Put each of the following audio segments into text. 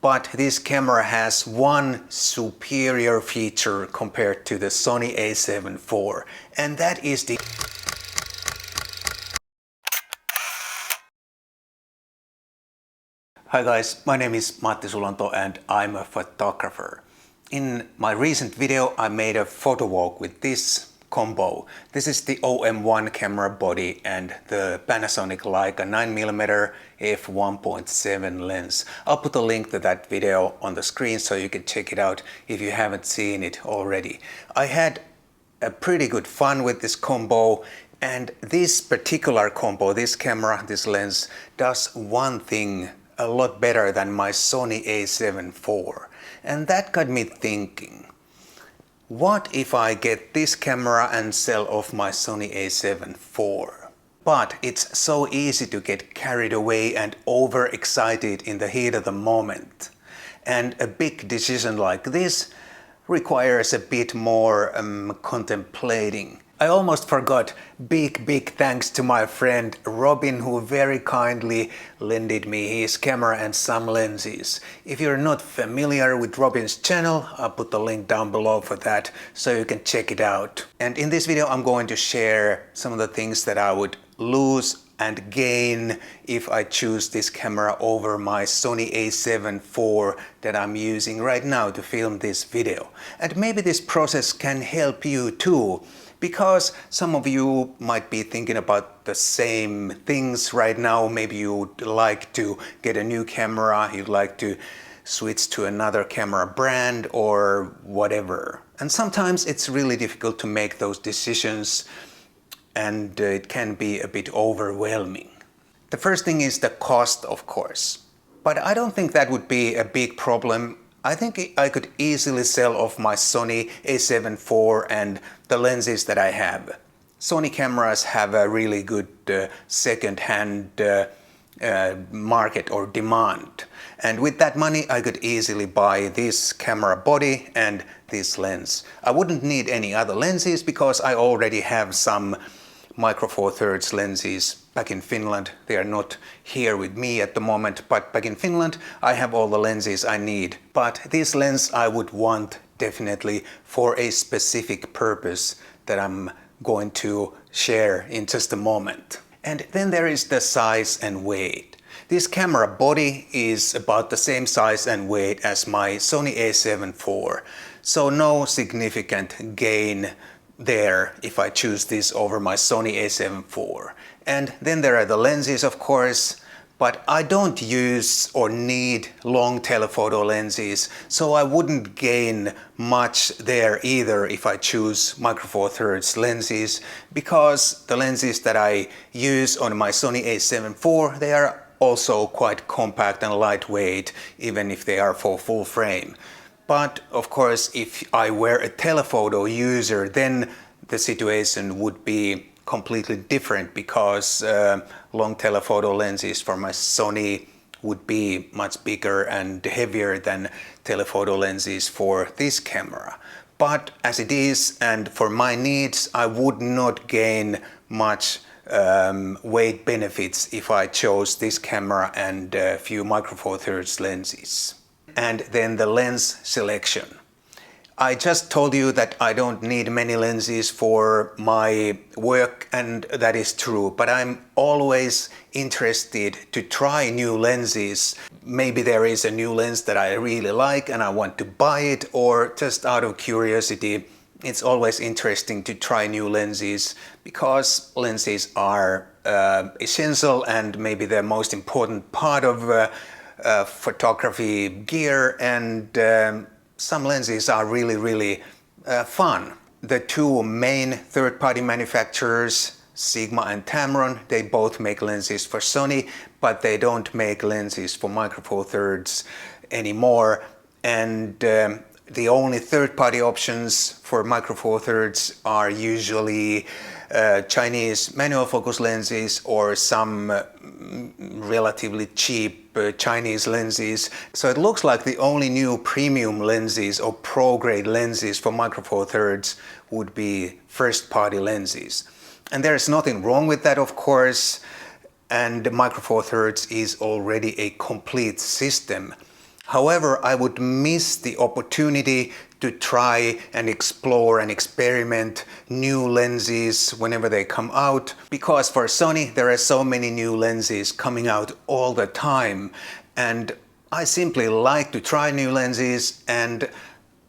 But this camera has one superior feature compared to the Sony a7 IV, and that is the Hi guys, my name is Matti Sulanto and I'm a photographer. In my recent video I made a photo walk with this combo. This is the OM-1 camera body and the Panasonic Leica 9mm f1.7 lens. I'll put a link to that video on the screen so you can check it out if you haven't seen it already. I had a pretty good fun with this combo, and this particular combo, this camera, this lens, does one thing a lot better than my Sony a7 IV. And that got me thinking, what if I get this camera and sell off my Sony a7 IV? But it's so easy to get carried away and overexcited in the heat of the moment. And a big decision like this requires a bit more contemplating. I almost forgot, big thanks to my friend Robin, who very kindly lended me his camera and some lenses. If you're not familiar with Robin's channel, I'll put the link down below for that so you can check it out. And in this video I'm going to share some of the things that I would lose and gain if I choose this camera over my Sony a7 IV that I'm using right now to film this video. And maybe this process can help you too, because some of you might be thinking about the same things right now. Maybe you'd like to get a new camera, you'd like to switch to another camera brand or whatever. And sometimes it's really difficult to make those decisions, and it can be a bit overwhelming. The first thing is the cost, of course. But I don't think that would be a big problem. I think I could easily sell off my Sony a7 IV and the lenses that I have. Sony cameras have a really good second-hand market or demand. And with that money I could easily buy this camera body and this lens. I wouldn't need any other lenses because I already have some Micro Four Thirds lenses back in Finland. They are not here with me at the moment, but back in Finland I have all the lenses I need. But this lens I would want definitely for a specific purpose that I'm going to share in just a moment. And then there is the size and weight. This camera body is about the same size and weight as my Sony a7 IV, so no significant gain there if I choose this over my Sony a7 IV. And then there are the lenses, of course, but I don't use or need long telephoto lenses, so I wouldn't gain much there either if I choose Micro Four Thirds lenses, because the lenses that I use on my Sony a7 IV, they are also quite compact and lightweight, even if they are for full frame. But of course, if I were a telephoto user, then the situation would be completely different, because long telephoto lenses for my Sony would be much bigger and heavier than telephoto lenses for this camera. But as it is, and for my needs, I would not gain much weight benefits if I chose this camera and a few Micro Four Thirds lenses. And then the lens selection. I just told you that I don't need many lenses for my work, and that is true, but I'm always interested to try new lenses. Maybe there is a new lens that I really like and I want to buy it, or just out of curiosity. It's always interesting to try new lenses, because lenses are essential and maybe the most important part of photography gear, and some lenses are really fun. The two main third-party manufacturers, Sigma and Tamron, they both make lenses for Sony, but they don't make lenses for Micro Four Thirds anymore. And the only third-party options for Micro Four Thirds are usually Chinese manual focus lenses or some relatively cheap Chinese lenses. So it looks like the only new premium lenses or pro-grade lenses for Micro Four Thirds would be first-party lenses. And there's nothing wrong with that, of course, and Micro Four Thirds is already a complete system. However, I would miss the opportunity to try and explore and experiment new lenses whenever they come out, because for Sony there are so many new lenses coming out all the time, and I simply like to try new lenses, and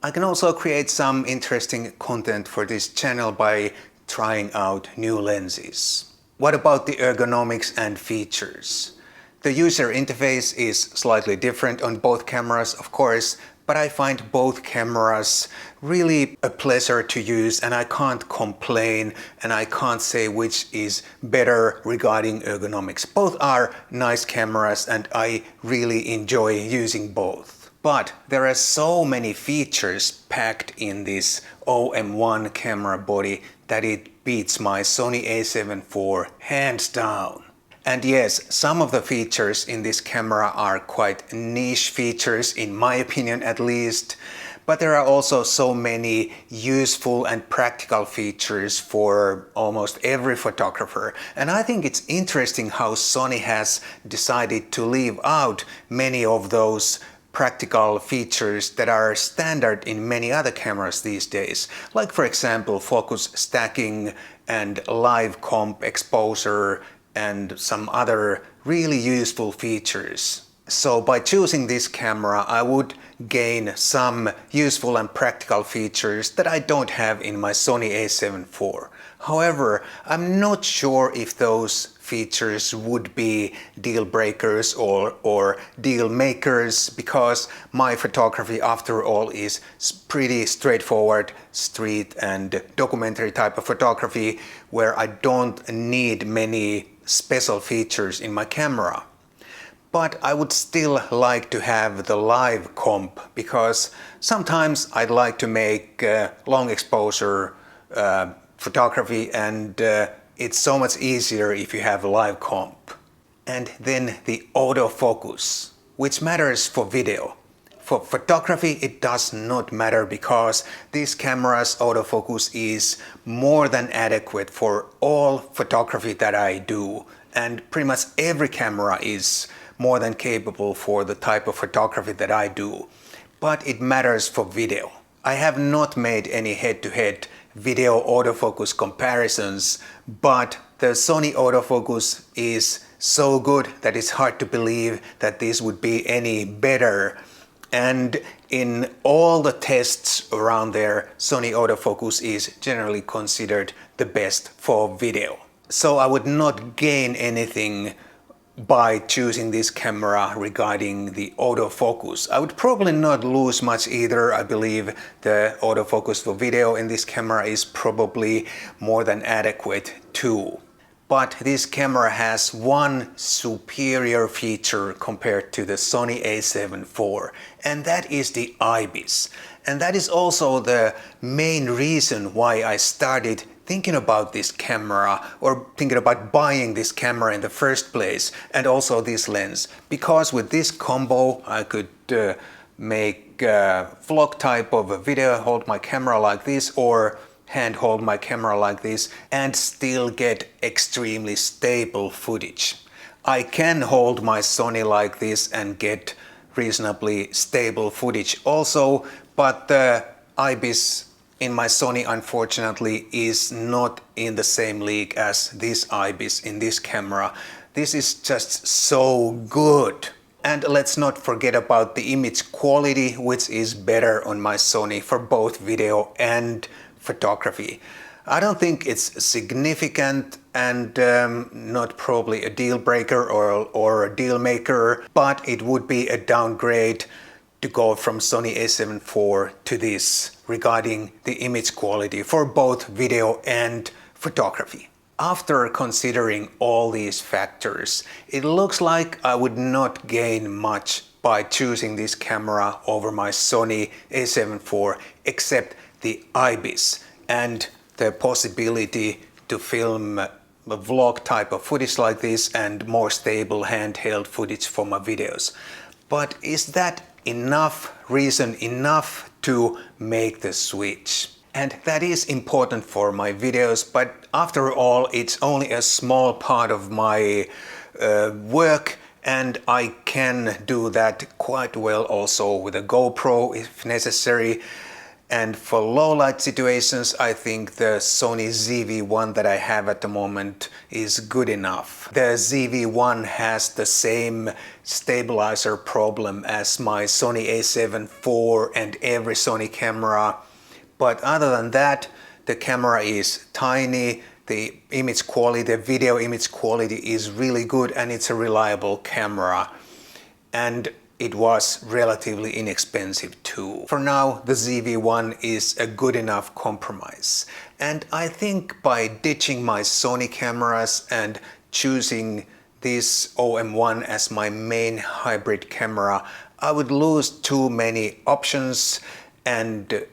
I can also create some interesting content for this channel by trying out new lenses. What about the ergonomics and features? The user interface is slightly different on both cameras, of course, but I find both cameras really a pleasure to use, and I can't complain, and I can't say which is better regarding ergonomics. Both are nice cameras and I really enjoy using both. But there are so many features packed in this OM-1 camera body that it beats my Sony a7 IV hands down. And yes, some of the features in this camera are quite niche features, in my opinion at least, but there are also so many useful and practical features for almost every photographer. And I think it's interesting how Sony has decided to leave out many of those practical features that are standard in many other cameras these days, like for example focus stacking and live comp exposure and some other really useful features. So by choosing this camera, I would gain some useful and practical features that I don't have in my Sony a7 IV. However, I'm not sure if those features would be deal breakers or deal makers, because my photography after all is pretty straightforward street and documentary type of photography where I don't need many special features in my camera. But I would still like to have the live comp, because sometimes I'd like to make long exposure photography, and it's so much easier if you have live comp. And then the autofocus, which matters for video. For photography it does not matter, because this camera's autofocus is more than adequate for all photography that I do, and pretty much every camera is more than capable for the type of photography that I do. But it matters for video. I have not made any head-to-head video autofocus comparisons, but the Sony autofocus is so good that it's hard to believe that this would be any better. And in all the tests around there, Sony autofocus is generally considered the best for video. So I would not gain anything by choosing this camera regarding the autofocus. I would probably not lose much either. I believe the autofocus for video in this camera is probably more than adequate too. But this camera has one superior feature compared to the Sony a7 IV, and that is the IBIS. And that is also the main reason why I started thinking about this camera, or thinking about buying this camera in the first place, and also this lens. Because with this combo I could make a vlog type of a video, hold my camera like this, or hand hold my camera like this, and still get extremely stable footage. I can hold my Sony like this and get reasonably stable footage also, but the IBIS in my Sony unfortunately is not in the same league as this IBIS in this camera. This is just so good. And let's not forget about the image quality, which is better on my Sony for both video and photography. I don't think it's significant and not probably a deal breaker or a deal maker, but it would be a downgrade to go from Sony a7 IV to this regarding the image quality for both video and photography. After considering all these factors, it looks like I would not gain much by choosing this camera over my Sony a7 IV, except the IBIS and the possibility to film a vlog type of footage like this and more stable handheld footage for my videos. But is that reason enough to make the switch? And that is important for my videos, but after all it's only a small part of my work, and I can do that quite well also with a GoPro if necessary. And for low light situations, I think the Sony ZV-1 that I have at the moment is good enough. The ZV-1 has the same stabilizer problem as my Sony a7 IV and every Sony camera. But other than that, the camera is tiny, the image quality, the video image quality is really good, and it's a reliable camera. And it was relatively inexpensive too. For now, the ZV-1 is a good enough compromise. And I think by ditching my Sony cameras and choosing this OM-1 as my main hybrid camera, I would lose too many options and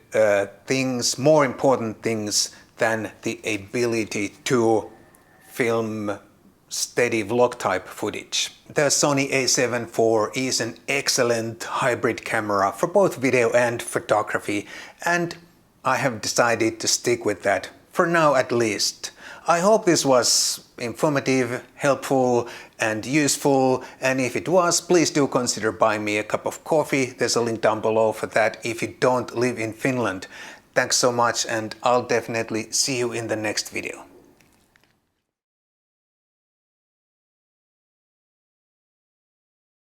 more important things than the ability to film steady vlog type footage. The Sony a7 IV is an excellent hybrid camera for both video and photography, and I have decided to stick with that, for now at least. I hope this was informative, helpful and useful, and if it was, please do consider buying me a cup of coffee. There's a link down below for that if you don't live in Finland. Thanks so much, and I'll definitely see you in the next video.